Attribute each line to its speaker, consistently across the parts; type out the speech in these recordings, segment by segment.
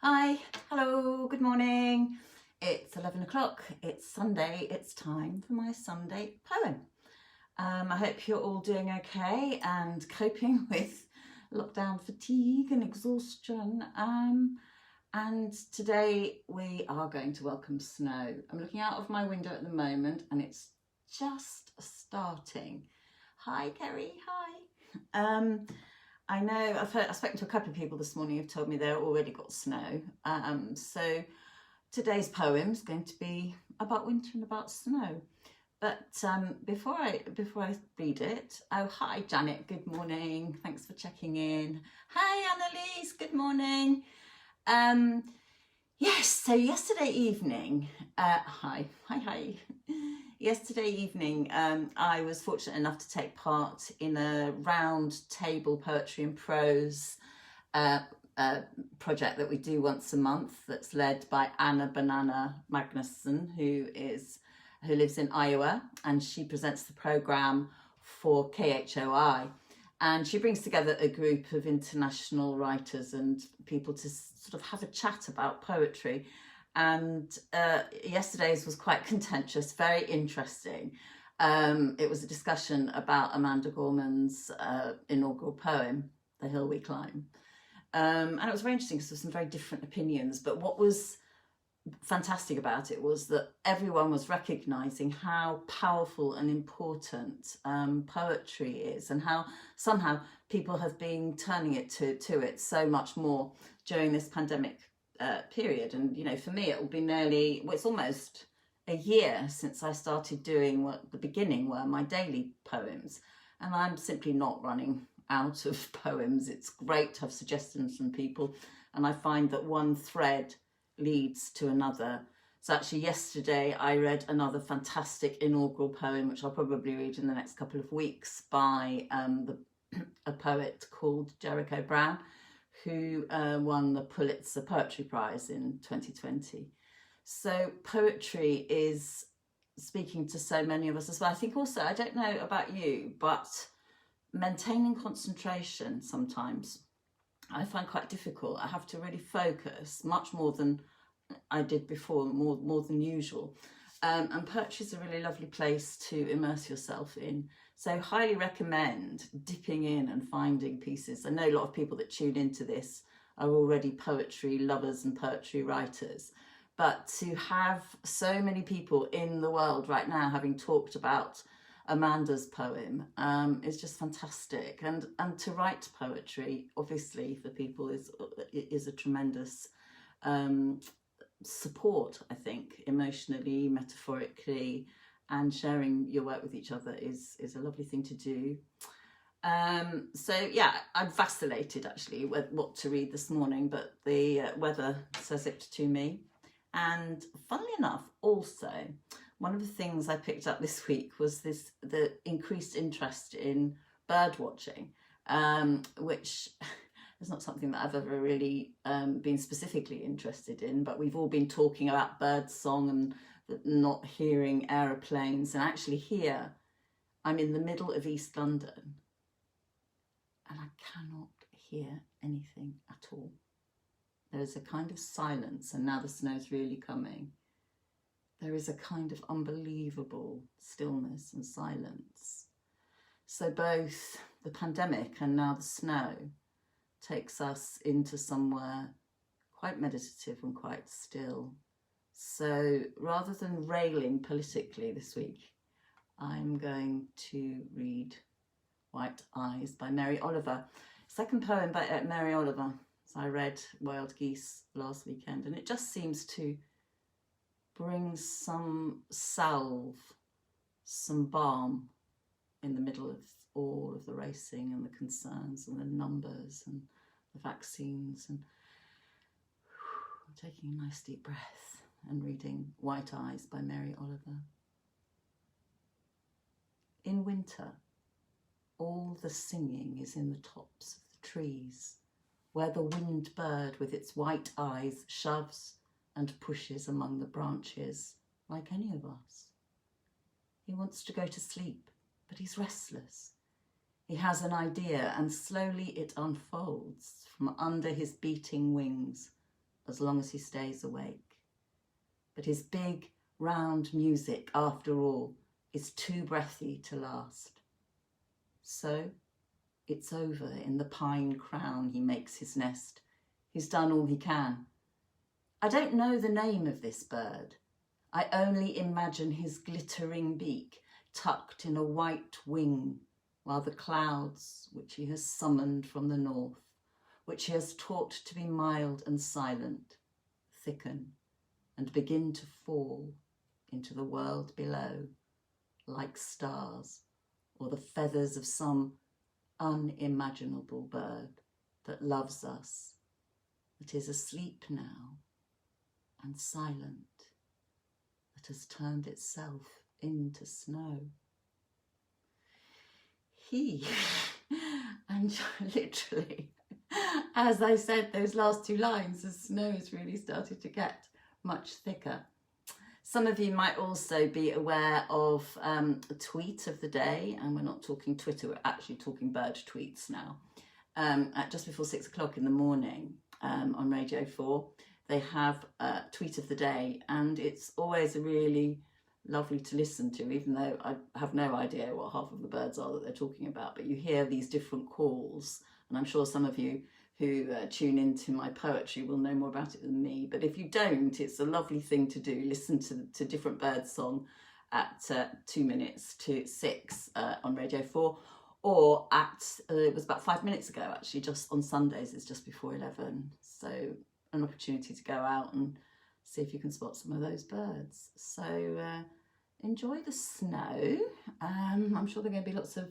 Speaker 1: Hi, hello, good morning. It's 11 o'clock, it's Sunday, it's time for my Sunday poem. I hope you're all doing okay and coping with lockdown fatigue and exhaustion. And today we are going to welcome snow. I'm looking out of my window at the moment and it's just starting. Hi, Kerry, hi. I know I've spoken to a couple of people this morning who've told me they've already got snow. So today's poem is going to be about winter and about snow. But before I read it, oh hi Janet, good morning. Thanks for checking in. Hi Annalise, good morning. Yes, so yesterday evening, hi. Yesterday evening, I was fortunate enough to take part in a round table poetry and prose project that we do once a month. That's led by Anna Banana Magnuson, who lives in Iowa, and she presents the program for KHOI. And she brings together a group of international writers and people to sort of have a chat about poetry. And yesterday's was quite contentious, very interesting. It was a discussion about Amanda Gorman's inaugural poem, The Hill We Climb. And it was very interesting because there were some very different opinions. But what was fantastic about it was that everyone was recognising how powerful and important poetry is, and how somehow people have been turning it to it so much more during this pandemic period. And you know, for me it will be it's almost a year since I started doing what the beginning were my daily poems, and I'm simply not running out of poems. It's great to have suggestions from people, and I find that one thread leads to another. So actually yesterday I read another fantastic inaugural poem, which I'll probably read in the next couple of weeks, by a poet called Jericho Brown, who won the Pulitzer Poetry Prize in 2020. So poetry is speaking to so many of us as well. I think also, I don't know about you, but maintaining concentration sometimes I find quite difficult. I have to really focus much more than I did before, more than usual. And poetry is a really lovely place to immerse yourself in. So highly recommend dipping in and finding pieces. I know a lot of people that tune into this are already poetry lovers and poetry writers. But to have so many people in the world right now having talked about Amanda's poem is just fantastic, and to write poetry obviously for people is a tremendous support, I think, emotionally, metaphorically, and sharing your work with each other is a lovely thing to do. So yeah, I vacillated actually with what to read this morning, but the weather says it to me. And funnily enough, also, one of the things I picked up this week was the increased interest in bird watching, which is not something that I've ever really been specifically interested in, but we've all been talking about bird song and not hearing aeroplanes. And actually here, I'm in the middle of East London and I cannot hear anything at all. There is a kind of silence, and now the snow's really coming. There is a kind of unbelievable stillness and silence. So both the pandemic and now the snow takes us into somewhere quite meditative and quite still. So rather than railing politically this week, I'm going to read White Eyes by Mary Oliver. Second poem by Mary Oliver. So I read Wild Geese last weekend, and it just seems to bring some salve, some balm in the middle of all of the racing and the concerns and the numbers and the vaccines, and taking a nice deep breath and reading White Eyes by Mary Oliver. In winter, all the singing is in the tops of the trees, where the winged bird with its white eyes shoves and pushes among the branches like any of us. He wants to go to sleep, but he's restless. He has an idea, and slowly it unfolds from under his beating wings as long as he stays awake. But his big, round music, after all, is too breathy to last. So it's over in the pine crown he makes his nest. He's done all he can. I don't know the name of this bird. I only imagine his glittering beak tucked in a white wing, while the clouds, which he has summoned from the north, which he has taught to be mild and silent, thicken and begin to fall into the world below, like stars or the feathers of some unimaginable bird that loves us, that is asleep now and silent, that has turned itself into snow. He, and literally, as I said, those last two lines, the snow has really started to get much thicker. Some of you might also be aware of a tweet of the day, and we're not talking Twitter, we're actually talking bird tweets now. At just before 6 o'clock in the morning on Radio 4, they have a tweet of the day, and it's always really lovely to listen to, even though I have no idea what half of the birds are that they're talking about, but you hear these different calls, and I'm sure some of you who tune into my poetry will know more about it than me, but if you don't, it's a lovely thing to do. Listen to different bird song at 2 minutes to 6 on Radio 4, or at, it was about 5 minutes ago actually, just on Sundays, it's just before 11, so an opportunity to go out and see if you can spot some of those birds. So enjoy the snow. I'm sure there are going to be lots of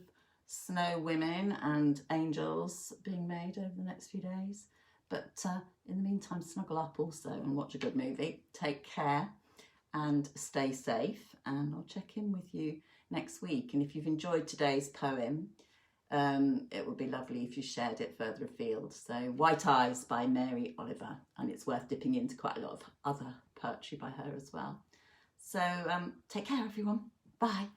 Speaker 1: snow women and angels being made over the next few days. But in the meantime, snuggle up also and watch a good movie. Take care and stay safe. And I'll check in with you next week. And if you've enjoyed today's poem, it would be lovely if you shared it further afield. So White Eyes by Mary Oliver, and it's worth dipping into quite a lot of other poetry by her as well. So take care everyone. Bye.